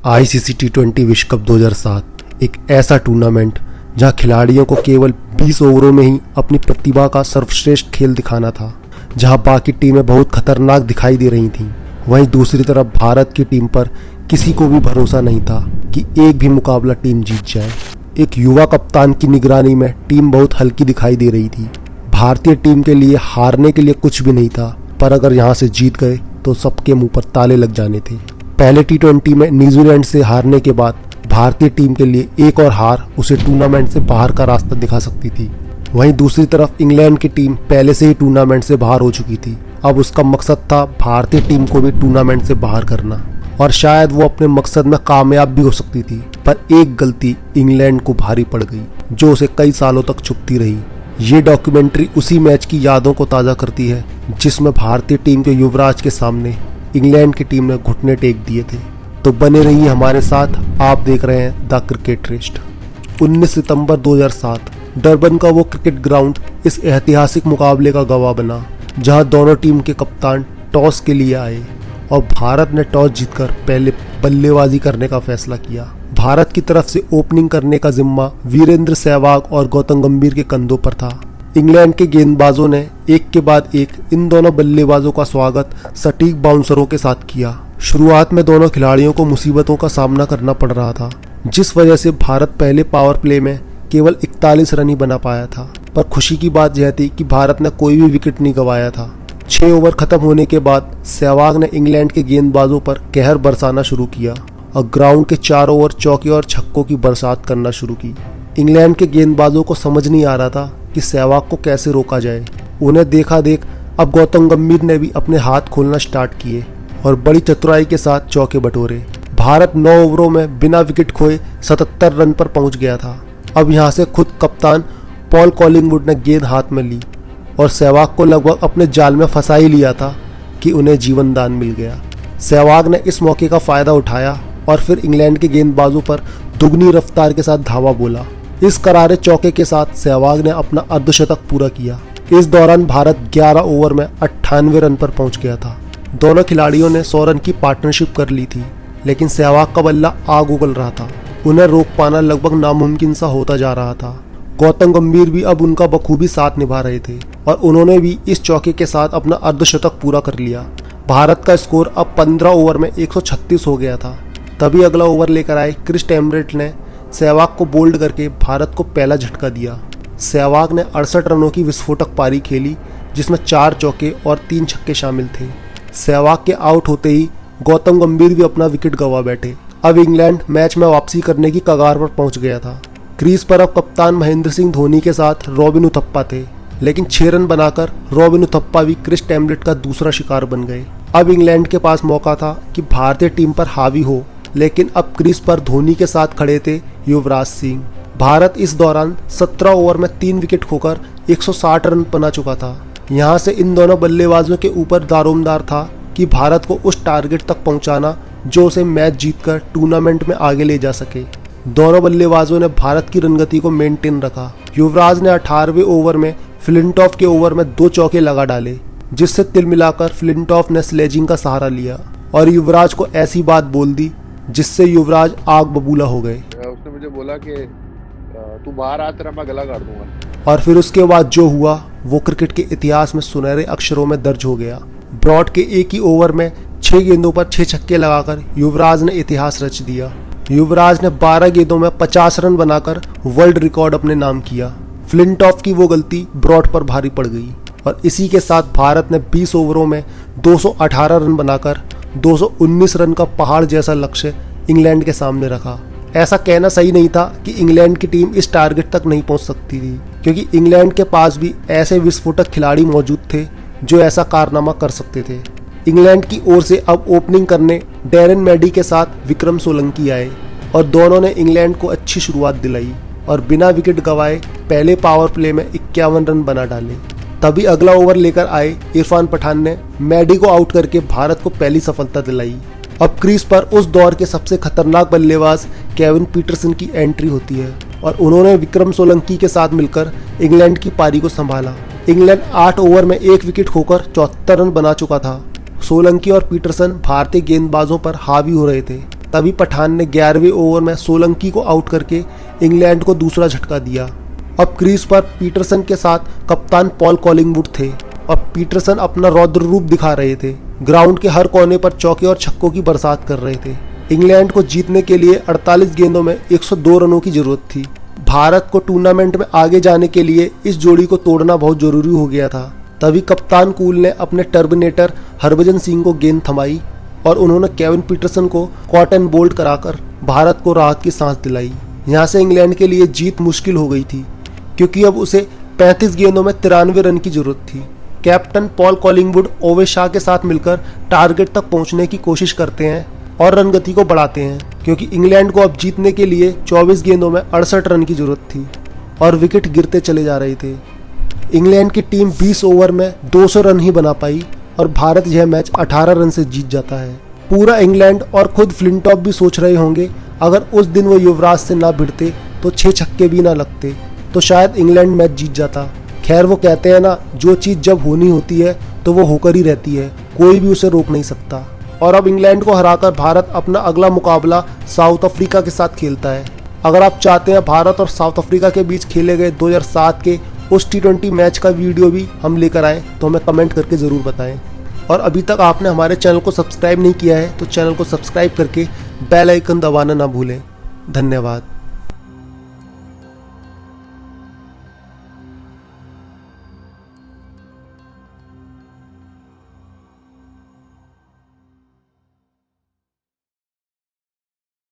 ICC टी20 विश्व cup 2007 एक ऐसा टूर्नामेंट जहां खिलाड़ियों को केवल 20 ओवरों में ही अपनी प्रतिभा का सर्वश्रेष्ठ खेल दिखाना था। जहां बाकी टीमें बहुत खतरनाक दिखाई दे रही थीं, वहीं दूसरी तरफ भारत की टीम पर किसी को भी भरोसा नहीं था कि एक भी मुकाबला टीम जीत जाए। एक युवा कप्तान की निगरानी में टीम बहुत हल्की दिखाई दे रही थी। भारतीय टीम के लिए हारने के लिए कुछ भी नहीं था, पर अगर यहाँ से जीत गए तो सबके मुंह पर ताले लग जाने थे। पहले टी20 में न्यूजीलैंड से हारने के बाद भारतीय टीम के लिए एक और हार उसे टूर्नामेंट से बाहर का रास्ता दिखा सकती थी। वहीं दूसरी तरफ इंग्लैंड की टीम पहले से ही टूर्नामेंट से बाहर हो चुकी थी। अब उसका मकसद था भारतीय टीम को भी टूर्नामेंट से बाहर करना, और शायद वो अपने मकसद में कामयाब भी हो सकती थी। पर एक गलती इंग्लैंड को भारी पड़ गई, जो उसे कई सालों तक चुभती रही। ये डॉक्यूमेंट्री उसी मैच की यादों को ताज़ा करती है जिसमें भारतीय टीम के युवराज के सामने इंग्लैंड की टीम ने घुटने टेक दिए थे। तो बने रहिए हमारे साथ, आप देख रहे हैं the cricket rest. 19 September 2007 Durban का वो क्रिकेट ग्राउंड इस ऐतिहासिक मुकाबले का गवाह बना, जहां दोनों टीम के कप्तान टॉस के लिए आए और भारत ने टॉस जीतकर पहले बल्लेबाजी करने का फैसला किया। भारत की तरफ से ओपनिंग करने का जिम्मा वीरेंद्र सहवाग और गौतम गंभीर के कंधों पर था। इंग्लैंड के गेंदबाजों ने एक के बाद एक इन दोनों बल्लेबाजों का स्वागत सटीक बाउंसरों के साथ किया। शुरुआत में दोनों खिलाड़ियों को मुसीबतों का सामना करना पड़ रहा था, जिस वजह से भारत पहले पावर प्ले में केवल 41 रन ही बना पाया था। पर खुशी की बात यह थी कि भारत ने कोई भी विकेट नहीं गंवाया था। 6 ओवर खत्म होने के बाद सहवाग ने इंग्लैंड के गेंदबाजों पर कहर बरसाना शुरू किया और ग्राउंड के चारों ओर चौके और छक्कों की बरसात करना शुरू की। इंग्लैंड के गेंदबाजों को समझ नहीं आ रहा था कि सहवाग को कैसे रोका जाए। उन्हें देखा देख अब गौतम गंभीर ने भी अपने हाथ खोलना स्टार्ट किए और बड़ी चतुराई के साथ चौके बटोरे। भारत 9 ओवरों में बिना विकेट खोए 77 रन पर पहुंच गया था। अब यहां से खुद कप्तान पॉल कॉलिंगवुड ने गेंद हाथ में ली और सहवाग को लगभग अपने जाल में फंसा ही लिया था कि उन्हें जीवन दान मिल गया। सहवाग ने इस मौके का फायदा उठाया और फिर इंग्लैंड के गेंदबाजों पर दुगनी रफ्तार के साथ धावा बोला। इस करारे चौके के साथ सहवाग ने अपना अर्धशतक पूरा किया। इस दौरान भारत 11 ओवर में 98 रन पर पहुंच गया था। दोनों खिलाड़ियों ने 100 रन की पार्टनरशिप कर ली थी, लेकिन सहवाग का बल्ला आग उगल रहा था। उन्हें रोक पाना लगभग नामुमकिन सा होता जा रहा था। गौतम गंभीर भी अब उनका बखूबी साथ निभा रहे थे और उन्होंने भी इस चौके के साथ अपना अर्धशतक पूरा कर लिया। भारत का स्कोर अब 15 ओवर में 136 हो गया था। तभी अगला ओवर लेकर आए क्रिस टेम्बरेट ने सहवाग को बोल्ड करके भारत को पहला झटका दिया। सहवाग ने 68 रनों की विस्फोटक पारी खेली, जिसमें 4 चौके और 3 छक्के शामिल थे। सहवाग के आउट होते ही गौतम गंभीर भी अपना विकेट गंवा बैठे। अब इंग्लैंड मैच में वापसी करने की कगार पर पहुंच गया था। क्रीज पर अब कप्तान महेंद्र सिंह धोनी के साथ रॉबिन उथप्पा थे, लेकिन 6 रन बनाकर रॉबिन उथप्पा भी क्रिस टेम्बरेट का दूसरा शिकार बन गए। अब इंग्लैंड के पास मौका था कि भारतीय टीम पर हावी हो, लेकिन अब क्रीज पर धोनी के साथ खड़े थे युवराज सिंह। भारत इस दौरान 17 ओवर में 3 विकेट खोकर 160 रन बना चुका था। यहाँ से इन दोनों बल्लेबाजों के ऊपर दारोमदार था कि भारत को उस टारगेट तक पहुँचाना जो उसे मैच जीतकर टूर्नामेंट में आगे ले जा सके। दोनों बल्लेबाजों ने भारत की रनगति को मेंटेन रखा। युवराज ने 18वें ओवर में फ्लिंटॉफ के ओवर में 2 चौके लगा डाले, जिससे तिल मिलाकर फ्लिंटॉफ ने स्लेजिंग का सहारा लिया और युवराज को ऐसी बात बोल दी जिससे युवराज आग बबूला हो गए। उसने मुझे बोला कि तू बाहर आ, तेरा मैं गला काट दूंगा। और फिर उसके बाद जो हुआ वो क्रिकेट के इतिहास में सुनहरे अक्षरों में दर्ज हो गया। ब्रॉड के एक ही ओवर में 6 गेंदों पर 6 छक्के लगाकर युवराज ने इतिहास रच दिया। युवराज ने 12 गेंदों में 50 रन बनाकर वर्ल्ड रिकॉर्ड अपने नाम किया। फ्लिंटॉफ की वो गलती ब्रॉड पर भारी पड़ गई और इसी के साथ भारत ने 20 ओवरों में 218 रन बनाकर 219 रन का पहाड़ जैसा लक्ष्य इंग्लैंड के सामने रखा। ऐसा कहना सही नहीं था कि इंग्लैंड की टीम इस टारगेट तक नहीं पहुंच सकती थी, क्योंकि इंग्लैंड के पास भी ऐसे विस्फोटक खिलाड़ी मौजूद थे जो ऐसा कारनामा कर सकते थे। इंग्लैंड की ओर से अब ओपनिंग करने डैरेन मैडी के साथ विक्रम सोलंकी आए और दोनों ने इंग्लैंड को अच्छी शुरुआत दिलाई और बिना विकेट गंवाए पहले पावर प्ले में 51 रन बना डाले। तभी अगला ओवर लेकर आए इरफान पठान ने मैडी को आउट करके भारत को पहली सफलता दिलाई। अब क्रीज पर उस दौर के सबसे खतरनाक बल्लेबाज केविन पीटरसन की एंट्री होती है और उन्होंने विक्रम सोलंकी के साथ मिलकर इंग्लैंड की पारी को संभाला। इंग्लैंड 8 ओवर में 1 विकेट खोकर 74 रन बना चुका था। सोलंकी और पीटरसन भारतीय गेंदबाजों पर हावी हो रहे थे। तभी पठान ने 11वें ओवर में सोलंकी को आउट करके इंग्लैंड को दूसरा झटका दिया। अब क्रीज पर पीटरसन के साथ कप्तान पॉल कॉलिंगवुड थे और पीटरसन अपना रौद्र रूप दिखा रहे थे। ग्राउंड के हर कोने पर चौके और छक्कों की बरसात कर रहे थे। इंग्लैंड को जीतने के लिए 48 गेंदों में 102 रनों की जरूरत थी। भारत को टूर्नामेंट में आगे जाने के लिए इस जोड़ी को तोड़ना बहुत जरूरी हो गया था। तभी कप्तान कूल ने अपने टर्मिनेटर हरभजन सिंह को गेंद थमाई और उन्होंने केविन पीटरसन को कॉट एंड बोल्ड कराकर भारत को राहत की सांस दिलाई। यहाँ से इंग्लैंड के लिए जीत मुश्किल हो गई थी क्योंकि अब उसे 35 गेंदों में 93 रन की जरूरत थी। कैप्टन पॉल कॉलिंगवुड ओवे शाह के साथ मिलकर टारगेट तक पहुंचने की कोशिश करते हैं और रन गति को बढ़ाते हैं क्योंकि इंग्लैंड को अब जीतने के लिए 24 गेंदों में 68 रन की जरूरत थी और विकेट गिरते चले जा रहे थे। इंग्लैंड की टीम 20 ओवर में 200 रन ही बना पाई और भारत यह मैच 18 रन से जीत जाता है। पूरा इंग्लैंड और खुद फ्लिंटॉफ भी सोच रहे होंगे अगर उस दिन वो युवराज से ना भिड़ते तो 6 छक्के भी ना लगते तो शायद इंग्लैंड मैच जीत जाता। खैर वो कहते हैं ना, जो चीज़ जब होनी होती है तो वो होकर ही रहती है, कोई भी उसे रोक नहीं सकता। और अब इंग्लैंड को हराकर भारत अपना अगला मुकाबला साउथ अफ्रीका के साथ खेलता है। अगर आप चाहते हैं भारत और साउथ अफ्रीका के बीच खेले गए 2007 के उस T20 मैच का वीडियो भी हम लेकर आए तो हमें कमेंट करके ज़रूर बताएं। और अभी तक आपने हमारे चैनल को सब्सक्राइब नहीं किया है तो चैनल को सब्सक्राइब करके बेल आइकन दबाना ना भूलें। धन्यवाद।